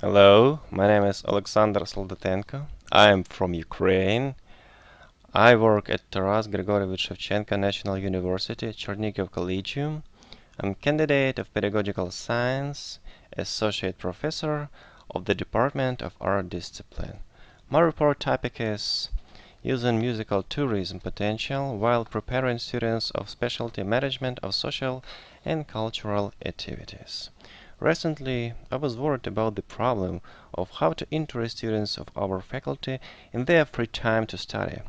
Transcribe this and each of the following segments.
Hello, my name is Oleksandr Soldatenko. I am from Ukraine. I work at Taras Grigorovich Shevchenko National University, Chernihiv Colegium. I'm candidate of Pedagogical Science, Associate Professor of the Department of Art Discipline. My report topic is Using Musical Tourism Potential while Preparing Students of Specialty Management of Social and Cultural Activities. Recently, I was worried about the problem of how to interest students of our faculty in their free time to study.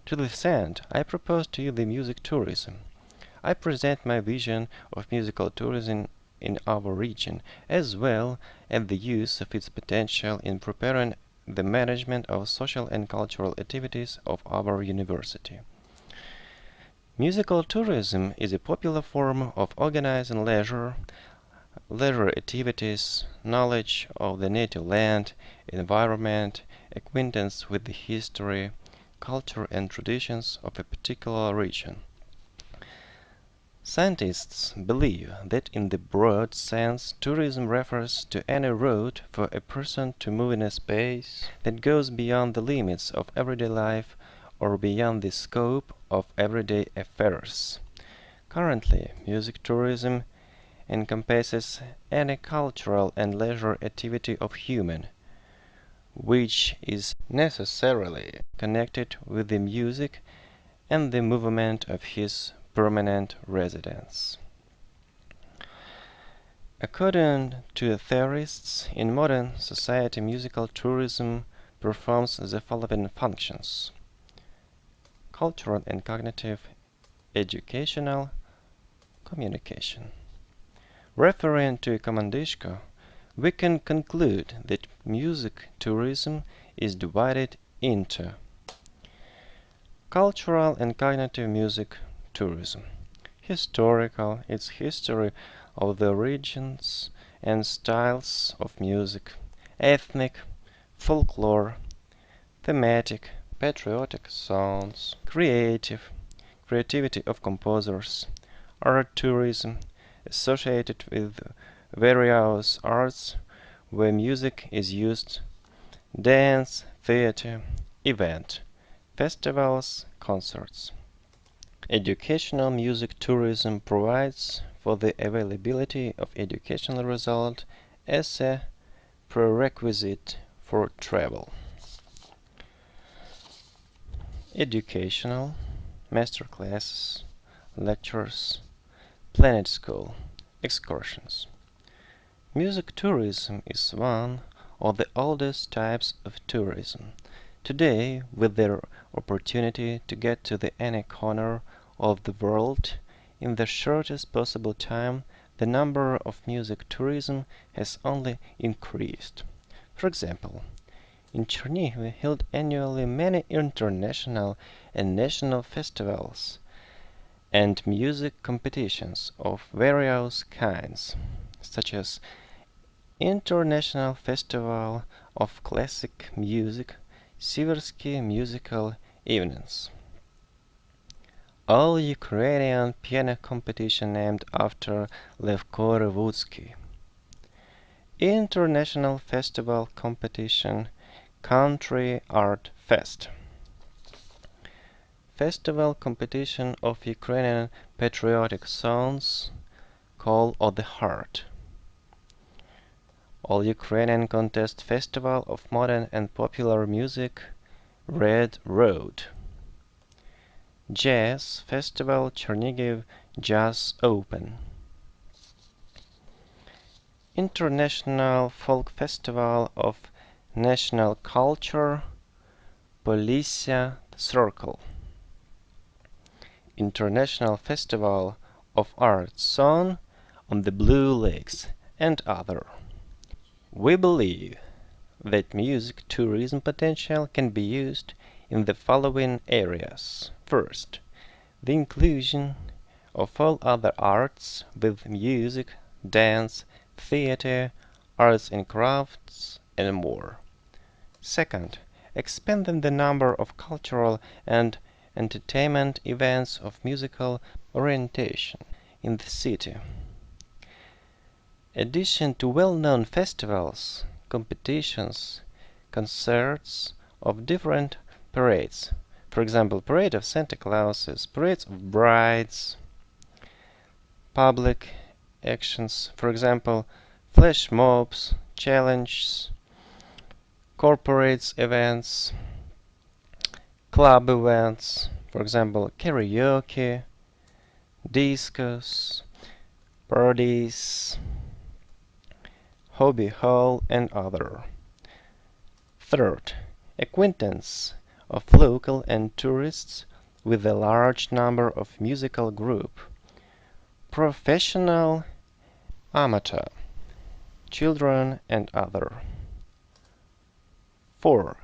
To this end, I propose to you the music tourism. I present my vision of musical tourism in our region, as well as the use of its potential in preparing the management of social and cultural activities of our university. Musical tourism is a popular form of organizing leisure activities, knowledge of the native land, environment, acquaintance with the history, culture and traditions of a particular region. Scientists believe that in the broad sense, tourism refers to any route for a person to move in a space that goes beyond the limits of everyday life or beyond the scope of everyday affairs. Currently, music tourism encompasses any cultural and leisure activity of human, which is necessarily connected with the music and the movement of his permanent residence. According to theorists, in modern society musical tourism performs the following functions: cultural and cognitive, educational, communication. Referring to Komandishko, we can conclude that music tourism is divided into cultural and cognitive music tourism, historical, its history of the origins and styles of music, ethnic, folklore, thematic, patriotic songs, creativity of composers, art tourism, associated with various arts where music is used, dance, theater, event, festivals, concerts. Educational music tourism provides for the availability of educational result as a prerequisite for travel. Educational, master classes, lectures, planet school, excursions. Music tourism is one of the oldest types of tourism. Today, with the opportunity to get to any corner of the world in the shortest possible time, the number of music tourism has only increased. For example, in Chernihiv held annually many international and national festivals and music competitions of various kinds, such as International Festival of Classic Music, Siversky Musical Evenings, All-Ukrainian Piano Competition named after Lev Korevutsky, International Festival Competition, Country Art Fest, Festival Competition of Ukrainian Patriotic Songs, Call of the Heart, All-Ukrainian Contest Festival of Modern and Popular Music, Red Road, Jazz Festival Chernihiv Jazz Open, International Folk Festival of National Culture, Polisia Circle, International Festival of Art Song on the Blue Lakes, and other. We believe that music tourism potential can be used in the following areas. First, the inclusion of all other arts with music, dance, theater, arts and crafts, and more. Second, expanding the number of cultural and entertainment events of musical orientation in the city. Addition to well-known festivals, competitions, concerts of different parades. For example, parade of Santa Clauses, parades of brides, public actions, for example, flash mobs, challenges, corporate events, club events, for example, karaoke, discos, parties, hobby hall, and other. Third, acquaintance of local and tourists with a large number of musical group, professional, amateur, children, and other. 4.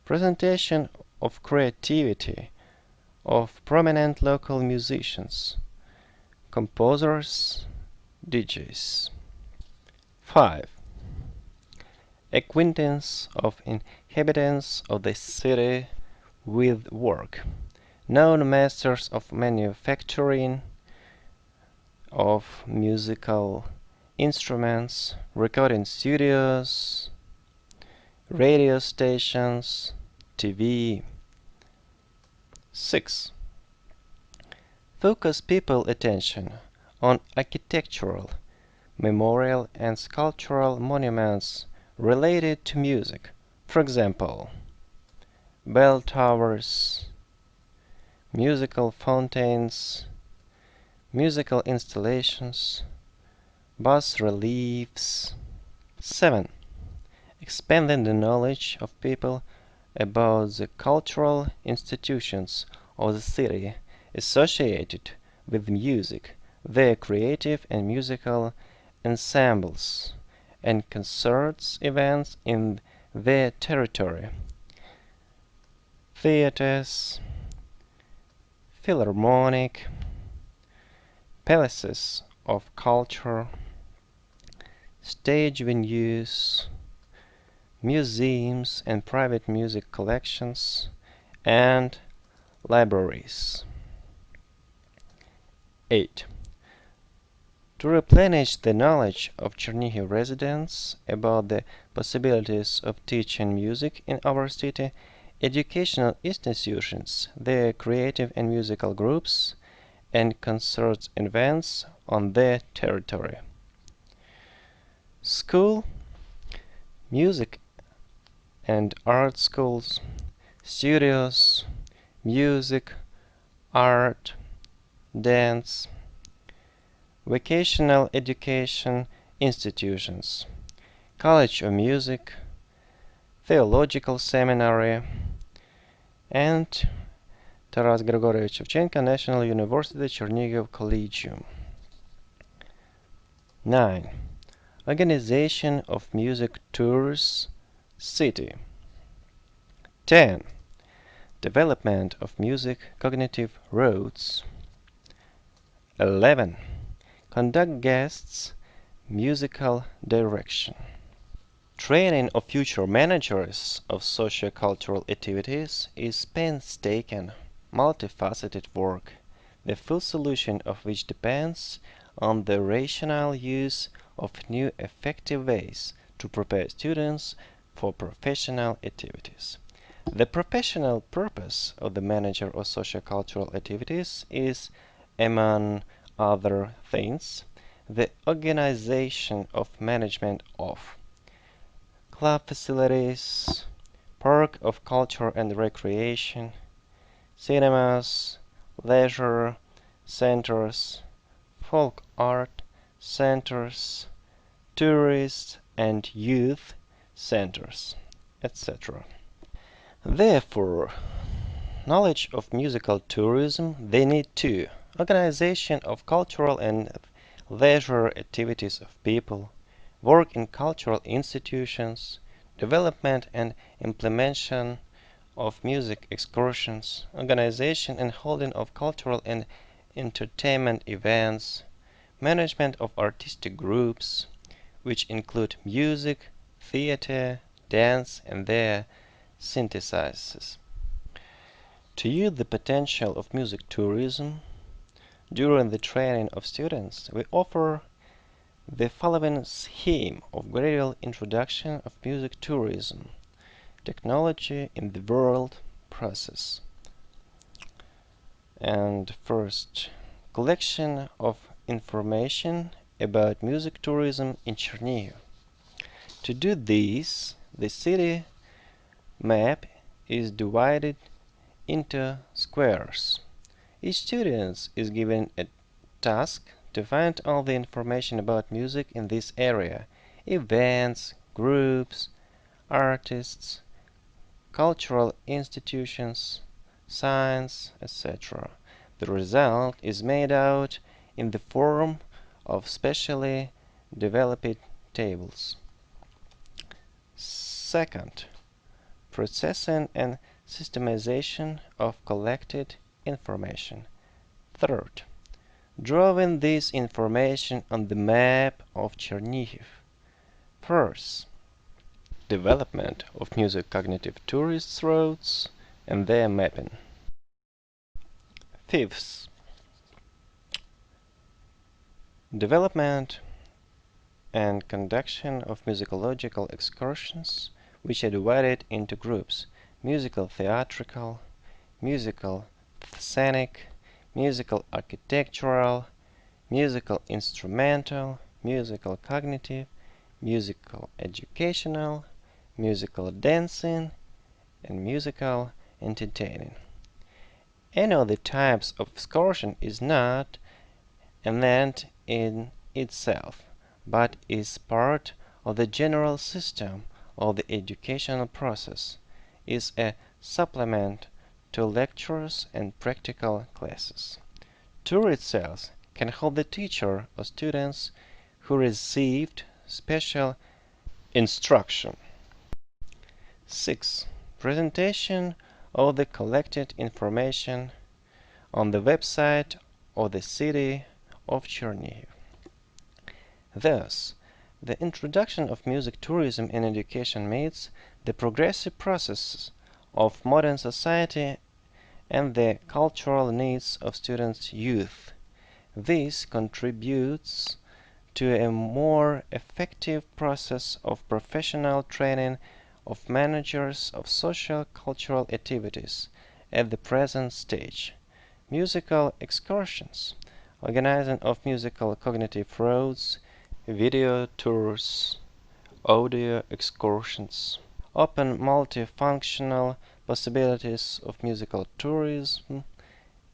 Presentation of creativity of prominent local musicians, composers, DJs. 5. Acquaintance of inhabitants of the city with work, known masters of manufacturing of musical instruments, recording studios, radio stations, TV. 6. Focus people attention on architectural, memorial and sculptural monuments related to music, for example, bell towers, musical fountains, musical installations, bas reliefs. 7. Expanding the knowledge of people about the cultural institutions of the city associated with music, their creative and musical ensembles, and concerts events in their territory, theaters, philharmonic, palaces of culture, stage venues, museums and private music collections, and libraries. 8. To replenish the knowledge of Chernihiv residents about the possibilities of teaching music in our city, educational institutions, their creative and musical groups, and concerts events on their territory. School, music and art schools, studios, music, art, dance, vocational education institutions, College of Music, Theological Seminary, and Taras Grigorievich Shevchenko National University Chernihiv Colegium. 9. Organization of music tours, city. 10. Development of music cognitive roads. 11. Conduct guests, musical direction. Training of future managers of socio-cultural activities is painstaking, multifaceted work, the full solution of which depends on the rational use of new effective ways to prepare students for professional activities. The professional purpose of the manager of socio-cultural activities is, among other things, the organization of management of club facilities, park of culture and recreation, cinemas, leisure centers, folk art centers, tourist and youth centers, etc. Therefore, knowledge of musical tourism, they need too. Organization of cultural and leisure activities of people, work in cultural institutions, development and implementation of music excursions, organization and holding of cultural and entertainment events, management of artistic groups, which include music, theater, dance, and their synthesis. To use the potential of music tourism, during the training of students, we offer the following scheme of gradual introduction of music tourism, technology in the world process. And first, collection of information about music tourism in Chernihiv. To do this, the city map is divided into squares. Each student is given a task to find all the information about music in this area: events, groups, artists, cultural institutions, signs, etc. The result is made out in the form of specially developed tables. Second, processing and systemization of collected information. Third, drawing this information on the map of Chernihiv. Fourth, development of music cognitive tourist routes and their mapping. Fifth, development and conduction of musicological excursions, which are divided into groups: musical theatrical, musical scenic, musical architectural, musical instrumental, musical cognitive, musical educational, musical dancing, and musical entertaining. Any of the types of excursion is not an end in itself, but is part of the general system of the educational process, is a supplement to lectures and practical classes. Tour itself can help the teacher or students who received special instruction. 6. Presentation of the collected information on the website of the city of Chernihiv. Thus, the introduction of music tourism in education meets the progressive processes of modern society and the cultural needs of students' youth. This contributes to a more effective process of professional training of managers of social cultural activities at the present stage. Musical excursions, organizing of musical cognitive roads, video tours, audio excursions, open multifunctional possibilities of musical tourism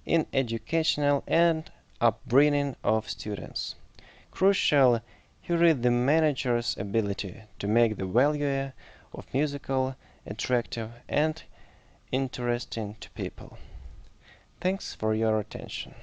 in educational and upbringing of students. Crucial here is the manager's ability to make the value of musical attractive and interesting to people. Thanks for your attention.